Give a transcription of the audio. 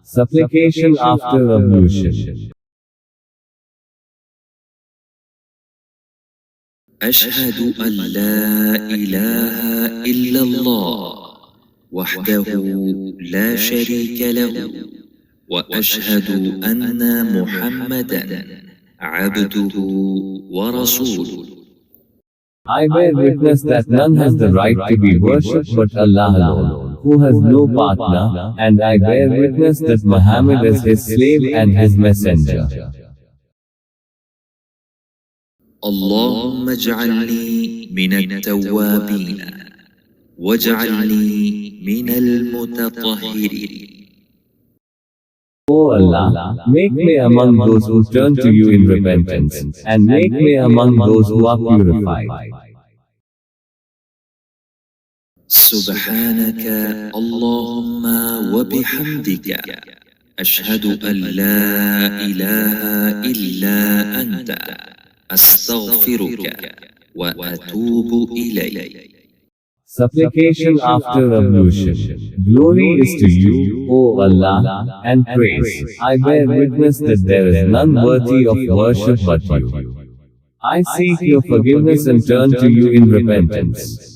Supplication after ablution. أشهد أن لا إله إلا الله وحده لا شريك له وأشهد أن محمدا عبده ورسوله. I bear witness that none has the right to be worshipped but Allah alone, who has no partner, and I bear witness that Muhammad is his slave and his messenger. اللهم اجعلني من التوابين واجعلني من المتطهرين. O Allah, make me among those who turn to you in repentance, and make me among those who are purified. سبحانك اللهم وبحمدك أشهد أن لا إله إلا أنت أستغفرك وأتوب إليك. Supplication after ablution. Glory is to you, O Allah, and praise. I bear witness that there is none worthy of worship but you. I seek your forgiveness and turn to you in repentance.